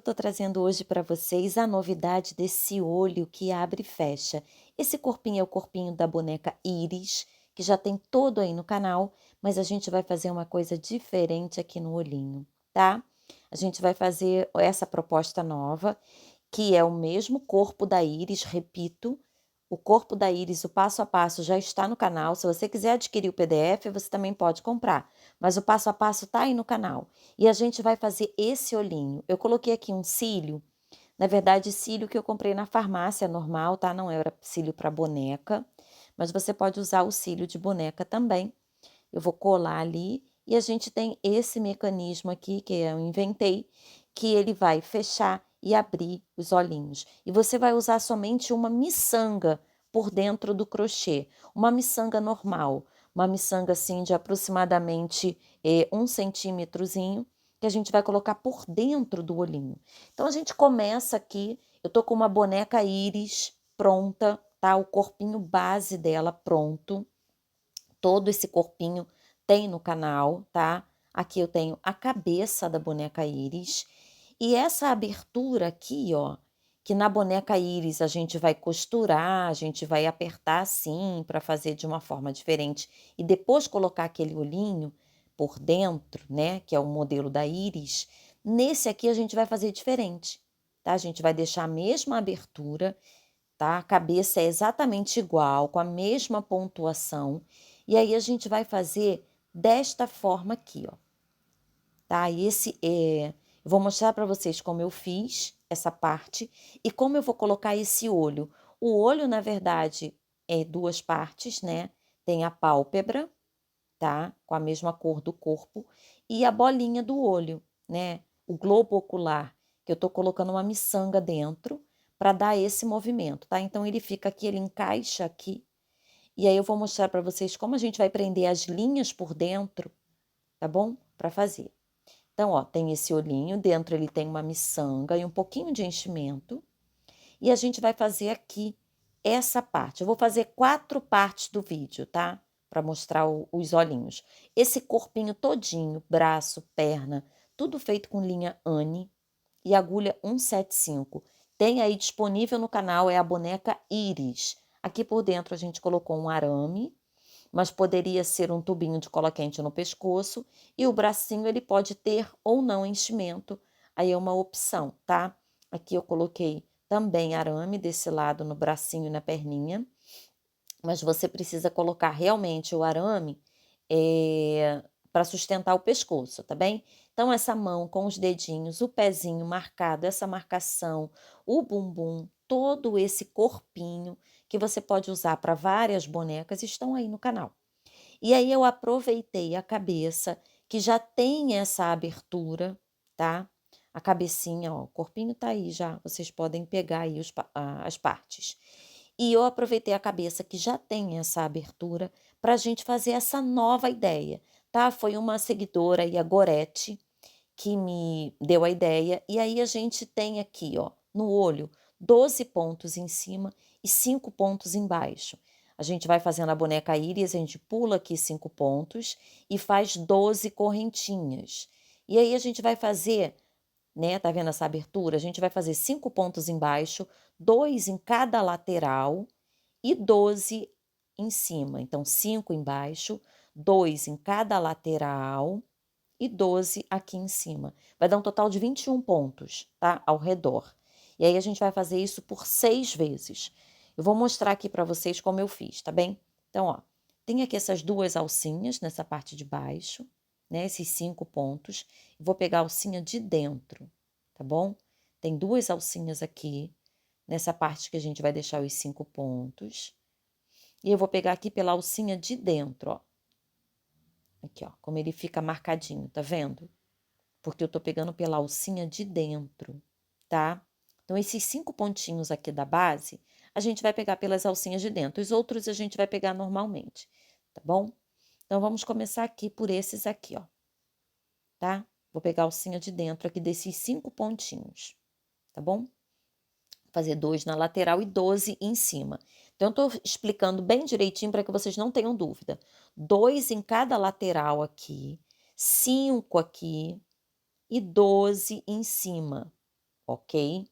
eu tô trazendo hoje para vocês a novidade desse olho que abre e fecha. Esse corpinho é o corpinho da boneca Iris, que já tem todo aí no canal, mas a gente vai fazer uma coisa diferente aqui no olhinho, tá? A gente vai fazer essa proposta nova, que é o mesmo corpo da Iris, repito, o corpo da Iris, o passo a passo já está no canal. Se você quiser adquirir o PDF, você também pode comprar, mas o passo a passo tá aí no canal. E a gente vai fazer esse olhinho. Eu coloquei aqui um cílio, na verdade, cílio que eu comprei na farmácia normal, tá? Não era cílio para boneca, mas você pode usar o cílio de boneca também. Eu vou colar ali e a gente tem esse mecanismo aqui que eu inventei, que ele vai fechar e abrir os olhinhos. E você vai usar somente uma miçanga por dentro do crochê, uma miçanga normal, uma miçanga assim de aproximadamente 1 centímetrozinho, que a gente vai colocar por dentro do olhinho. Então a gente começa aqui, eu tô com uma boneca Iris pronta, tá? O corpinho base dela pronto. Todo esse corpinho tem no canal, tá? Aqui eu tenho a cabeça da boneca Iris. E essa abertura aqui, ó, que na boneca Iris a gente vai costurar, a gente vai apertar assim para fazer de uma forma diferente e depois colocar aquele olhinho por dentro, né, que é o modelo da Iris. Nesse aqui a gente vai fazer diferente, tá? A gente vai deixar a mesma abertura, tá? A cabeça é exatamente igual, com a mesma pontuação. E aí a gente vai fazer desta forma aqui, ó. Tá? E eu vou mostrar para vocês como eu fiz essa parte e como eu vou colocar esse olho. O olho, na verdade, é duas partes, né? Tem a pálpebra, tá? Com a mesma cor do corpo e a bolinha do olho, né? O globo ocular, que eu tô colocando uma miçanga dentro para dar esse movimento, tá? Então ele fica aqui, ele encaixa aqui. E aí eu vou mostrar para vocês como a gente vai prender as linhas por dentro, tá bom? Para fazer. Então, ó, tem esse olhinho, dentro ele tem uma miçanga e um pouquinho de enchimento. E a gente vai fazer aqui essa parte. Eu vou fazer 4 partes do vídeo, tá? Para mostrar os olhinhos. Esse corpinho todinho, braço, perna, tudo feito com linha Anne e agulha 175. Tem aí disponível no canal, é a boneca Iris. Aqui por dentro a gente colocou um arame, mas poderia ser um tubinho de cola quente no pescoço e o bracinho ele pode ter ou não enchimento, aí é uma opção, tá? Aqui eu coloquei também arame desse lado no bracinho e na perninha, mas você precisa colocar realmente o arame para sustentar o pescoço, tá bem? Então essa mão com os dedinhos, o pezinho marcado, essa marcação, o bumbum, todo esse corpinho que você pode usar para várias bonecas estão aí no canal. E aí eu aproveitei a cabeça, que já tem essa abertura, tá? A cabecinha, ó, o corpinho tá aí já, vocês podem pegar aí as partes. E eu aproveitei a cabeça que já tem essa abertura para a gente fazer essa nova ideia, tá? Foi uma seguidora aí, a Gorete, que me deu a ideia. E aí a gente tem aqui, ó, no olho, 12 pontos em cima e 5 pontos embaixo. A gente vai fazendo a boneca Iris, a gente pula aqui 5 pontos e faz 12 correntinhas. E aí a gente vai fazer, né, tá vendo essa abertura? A gente vai fazer 5 pontos embaixo, 2 em cada lateral e 12 em cima. Então, 5 embaixo, 2 em cada lateral e 12 aqui em cima. Vai dar um total de 21 pontos, tá? Ao redor. E aí a gente vai fazer isso por 6 vezes. Eu vou mostrar aqui para vocês como eu fiz, tá bem? Então, ó, tem aqui essas duas alcinhas nessa parte de baixo, né? Esses 5 pontos. Eu vou pegar a alcinha de dentro, tá bom? Tem duas alcinhas aqui, nessa parte que a gente vai deixar os 5 pontos. E eu vou pegar aqui pela alcinha de dentro, ó. Aqui, ó, como ele fica marcadinho, tá vendo? Porque eu tô pegando pela alcinha de dentro, tá? Então, esses 5 pontinhos aqui da base, a gente vai pegar pelas alcinhas de dentro. Os outros a gente vai pegar normalmente, tá bom? Então, vamos começar aqui por esses aqui, ó, tá? Vou pegar a alcinha de dentro aqui desses 5 pontinhos, tá bom? Fazer 2 na lateral e 12 em cima. Então, eu tô explicando bem direitinho para que vocês não tenham dúvida. 2 em cada lateral aqui, 5 aqui, e 12 em cima, ok?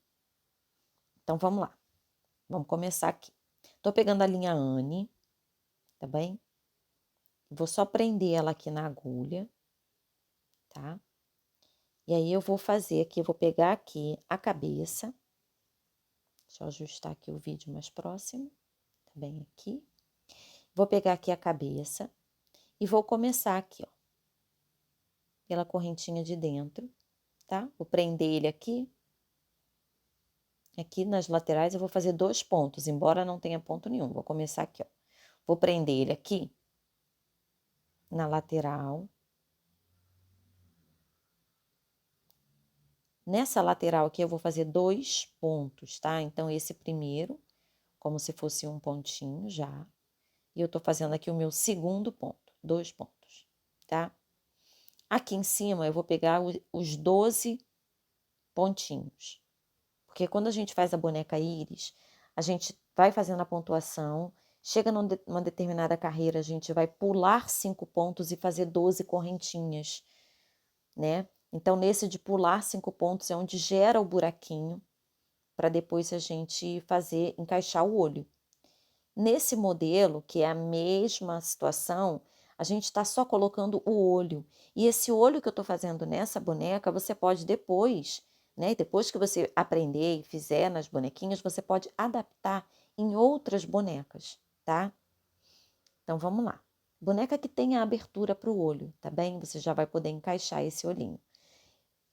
Então, vamos lá. Vamos começar aqui. Tô pegando a linha Anne, tá bem? Vou só prender ela aqui na agulha, tá? E aí, eu vou fazer aqui, eu vou pegar aqui a cabeça. Deixa eu ajustar aqui o vídeo mais próximo, tá bem aqui. Vou pegar aqui a cabeça e vou começar aqui, ó, pela correntinha de dentro, tá? Vou prender ele aqui. Aqui nas laterais eu vou fazer 2 pontos, embora não tenha ponto nenhum. Vou começar aqui, ó. Vou prender ele aqui na lateral. Nessa lateral aqui eu vou fazer 2 pontos, tá? Então, esse primeiro, como se fosse um pontinho já. E eu tô fazendo aqui o meu segundo ponto, 2 pontos, tá? Aqui em cima eu vou pegar os 12 pontinhos. Porque quando a gente faz a boneca íris, a gente vai fazendo a pontuação, chega numa determinada carreira, a gente vai pular 5 pontos e fazer 12 correntinhas, né? Então, nesse de pular 5 pontos é onde gera o buraquinho, para depois a gente fazer, encaixar o olho. Nesse modelo, que é a mesma situação, a gente está só colocando o olho. E esse olho que eu estou fazendo nessa boneca, você pode depois, né? Depois que você aprender e fizer nas bonequinhas, você pode adaptar em outras bonecas, tá? Então, vamos lá. Boneca que tenha abertura para o olho, tá bem? Você já vai poder encaixar esse olhinho.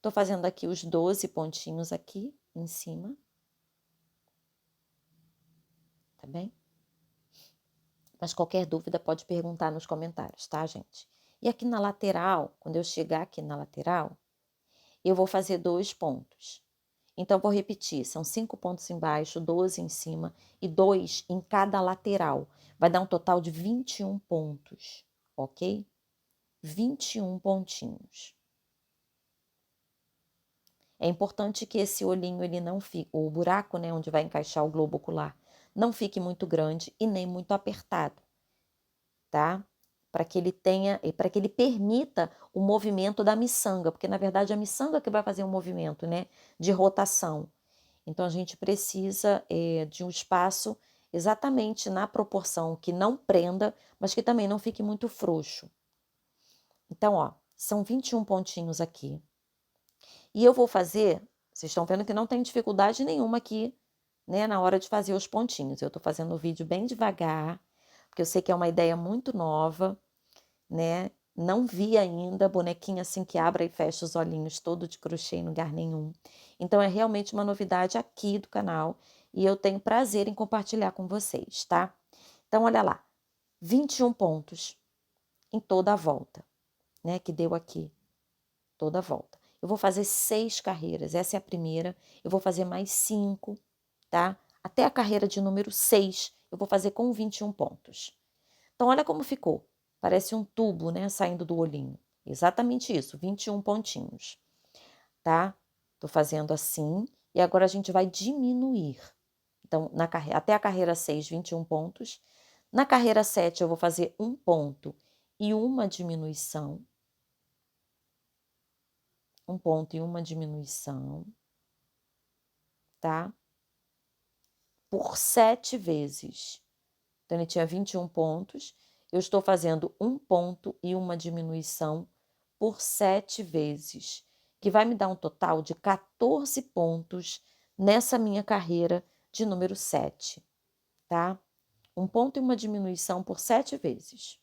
Tô fazendo aqui os 12 pontinhos aqui em cima, tá bem? Mas qualquer dúvida pode perguntar nos comentários, tá, gente? E aqui na lateral, quando eu chegar aqui na lateral, eu vou fazer 2 pontos. Então, vou repetir, são 5 pontos embaixo, 12 em cima e 2 em cada lateral. Vai dar um total de 21 pontos, ok? 21 pontinhos. É importante que esse olhinho, ele não fique, o buraco, né, onde vai encaixar o globo ocular, não fique muito grande e nem muito apertado, tá? Para que ele tenha, para que ele permita o movimento da miçanga, porque na verdade a miçanga que vai fazer o movimento, né, de rotação. Então a gente precisa de um espaço exatamente na proporção que não prenda, mas que também não fique muito frouxo. Então, ó, são 21 pontinhos aqui. E eu vou fazer, vocês estão vendo que não tem dificuldade nenhuma aqui, né, na hora de fazer os pontinhos. Eu tô fazendo o vídeo bem devagar, porque eu sei que é uma ideia muito nova, né? Não vi ainda bonequinha assim que abre e fecha os olhinhos todo de crochê em lugar nenhum. Então, é realmente uma novidade aqui do canal e eu tenho prazer em compartilhar com vocês, tá? Então, olha lá, 21 pontos em toda a volta, né? Que deu aqui, toda a volta. Eu vou fazer 6 carreiras, essa é a primeira. Eu vou fazer mais 5, tá? Até a carreira de número 6, eu vou fazer com 21 pontos. Então, olha como ficou. Parece um tubo, né, saindo do olhinho. Exatamente isso, 21 pontinhos, tá? Tô fazendo assim, e agora a gente vai diminuir. Então, até a carreira 6, 21 pontos. Na carreira 7, eu vou fazer um ponto e uma diminuição. Um ponto e uma diminuição, tá? Por 7 vezes. Então, ele tinha 21 pontos. Eu estou fazendo um ponto e uma diminuição por 7 vezes, que vai me dar um total de 14 pontos nessa minha carreira de número 7, tá? Um ponto e uma diminuição por 7 vezes.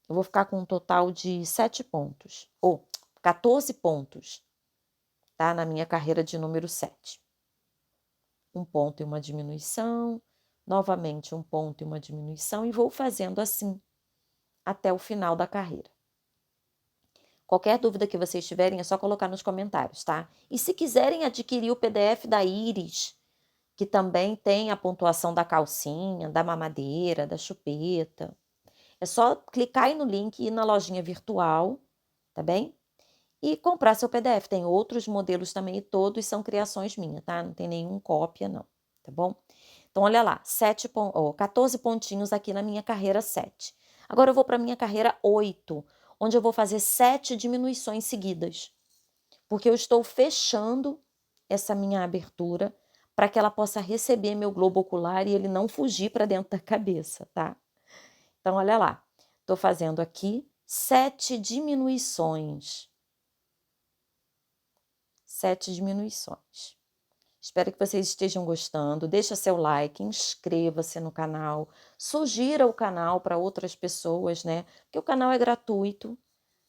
Eu vou ficar com um total de 7 pontos, ou 14 pontos, tá? Na minha carreira de número 7. Um ponto e uma diminuição, novamente um ponto e uma diminuição, e vou fazendo assim até o final da carreira. Qualquer dúvida que vocês tiverem é só colocar nos comentários, tá? E se quiserem adquirir o PDF da Iris, que também tem a pontuação da calcinha, da mamadeira, da chupeta, é só clicar aí no link e ir na lojinha virtual, tá bem? E comprar seu PDF. Tem outros modelos também e todos são criações minhas, tá? Não tem nenhum cópia, não, tá bom? Então, olha lá, 14 pontinhos aqui na minha carreira 7. Agora eu vou para a minha carreira 8, onde eu vou fazer 7 diminuições seguidas. porque eu estou fechando essa minha abertura para que ela possa receber meu globo ocular e ele não fugir para dentro da cabeça, tá? Então, olha lá, estou fazendo aqui 7 diminuições. 7 diminuições. Espero que vocês estejam gostando. Deixa seu like, inscreva-se no canal, sugira o canal para outras pessoas, né? Porque o canal é gratuito,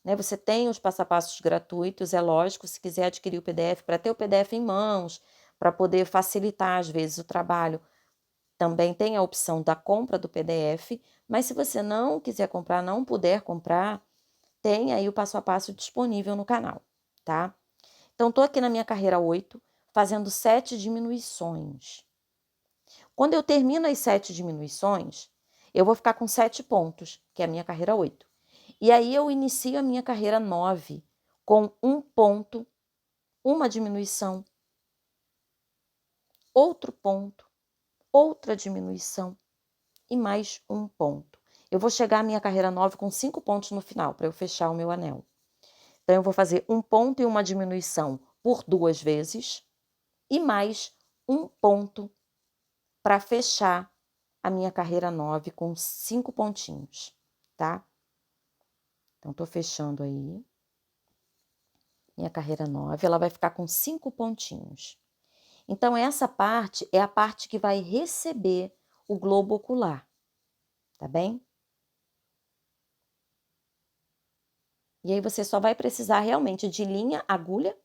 né? Você tem os passo a passos gratuitos, é lógico, se quiser adquirir o PDF, para ter o PDF em mãos, para poder facilitar às vezes o trabalho, também tem a opção da compra do PDF, mas se você não quiser comprar, não puder comprar, tem aí o passo a passo disponível no canal, tá? Então, estou aqui na minha carreira 8, fazendo 7 diminuições. Quando eu termino as 7 diminuições, eu vou ficar com 7 pontos, que é a minha carreira 8. E aí eu inicio a minha carreira 9 com um ponto, uma diminuição, outro ponto, outra diminuição e mais um ponto. Eu vou chegar à minha carreira 9 com 5 pontos no final, para eu fechar o meu anel. Então, eu vou fazer um ponto e uma diminuição por 2 vezes e mais um ponto para fechar a minha carreira 9 com 5 pontinhos, tá? Então, tô fechando aí. Minha carreira 9, ela vai ficar com 5 pontinhos. Então, essa parte é a parte que vai receber o globo ocular, tá bem? E aí, você só vai precisar realmente de linha, agulha,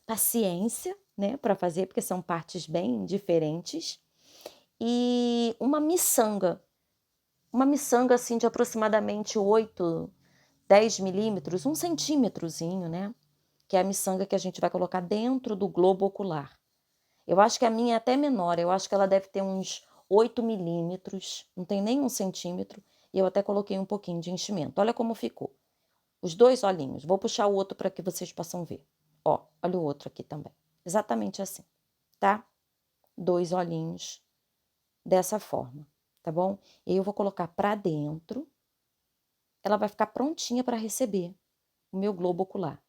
paciência, né, para fazer, porque são partes bem diferentes, e uma miçanga. Uma miçanga, assim, de aproximadamente 8, 10 milímetros, 1 centímetrozinho, né? Que é a miçanga que a gente vai colocar dentro do globo ocular. Eu acho que a minha é até menor, eu acho que ela deve ter uns 8 milímetros, não tem nem 1 centímetro, e eu até coloquei um pouquinho de enchimento. Olha como ficou. Os 2 olhinhos. Vou puxar o outro para que vocês possam ver. Ó, olha o outro aqui também. Exatamente assim, tá? 2 olhinhos dessa forma, tá bom? E aí eu vou colocar para dentro. Ela vai ficar prontinha para receber o meu globo ocular.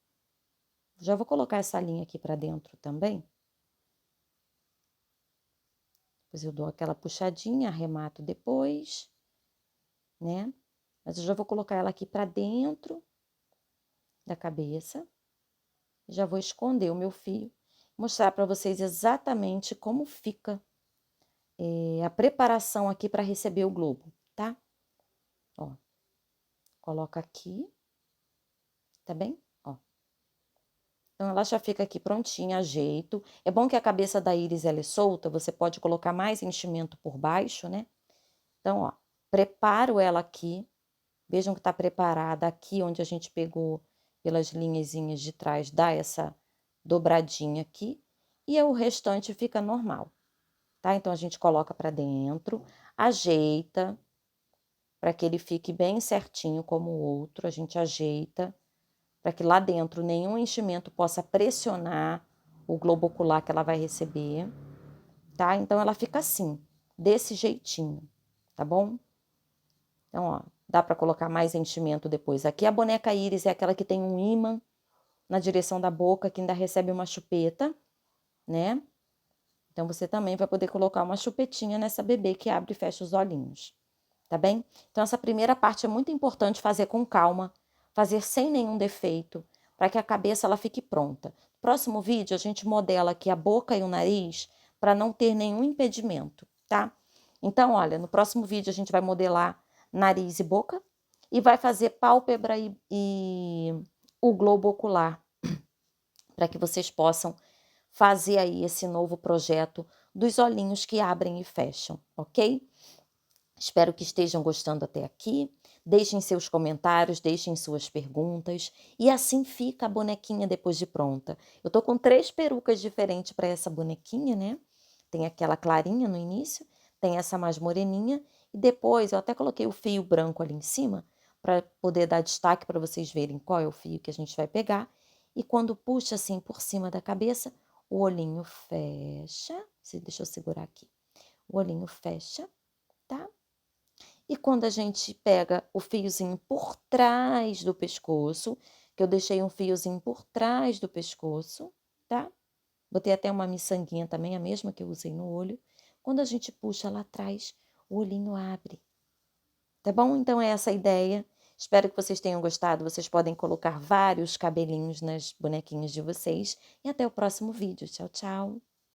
Já vou colocar essa linha aqui para dentro também. Depois eu dou aquela puxadinha, arremato depois, né? Mas eu já vou colocar ela aqui para dentro da cabeça. Já vou esconder o meu fio, mostrar para vocês exatamente como fica a preparação aqui para receber o globo, tá? Ó, coloca aqui, tá bem? Ó. Então, ela já fica aqui prontinha, ajeito. É bom que a cabeça da íris ela é solta, você pode colocar mais enchimento por baixo, né? Então, ó, preparo ela aqui. Vejam que tá preparada aqui, onde a gente pegou pelas linhazinhas de trás, dá essa dobradinha aqui. E o restante fica normal, tá? Então, a gente coloca para dentro, ajeita, para que ele fique bem certinho como o outro. A gente ajeita, para que lá dentro nenhum enchimento possa pressionar o globo ocular que ela vai receber, tá? Então, ela fica assim, desse jeitinho, tá bom? Então, ó, dá para colocar mais enchimento depois. Aqui a boneca íris é aquela que tem um ímã na direção da boca, que ainda recebe uma chupeta, né? Então, você também vai poder colocar uma chupetinha nessa bebê que abre e fecha os olhinhos, tá bem? Então, essa primeira parte é muito importante fazer com calma, fazer sem nenhum defeito, para que a cabeça ela fique pronta. Próximo vídeo, a gente modela aqui a boca e o nariz para não ter nenhum impedimento, tá? Então, olha, no próximo vídeo a gente vai modelar nariz e boca e vai fazer pálpebra e o globo ocular, para que vocês possam fazer aí esse novo projeto dos olhinhos que abrem e fecham, ok? Espero que estejam gostando até aqui. Deixem seus comentários, deixem suas perguntas. E assim fica a bonequinha depois de pronta. Eu tô com 3 perucas diferentes para essa bonequinha, né? Tem aquela clarinha no início, tem essa mais moreninha. E depois eu até coloquei o fio branco ali em cima, para poder dar destaque para vocês verem qual é o fio que a gente vai pegar. E quando puxa assim por cima da cabeça, o olhinho fecha. Deixa eu segurar aqui. O olhinho fecha, tá? E quando a gente pega o fiozinho por trás do pescoço, que eu deixei um fiozinho por trás do pescoço, tá? Botei até uma miçanguinha também, a mesma que eu usei no olho. Quando a gente puxa lá atrás, o olhinho abre. Tá bom? Então é essa a ideia. Espero que vocês tenham gostado. Vocês podem colocar vários cabelinhos nas bonequinhas de vocês. E até o próximo vídeo. Tchau, tchau!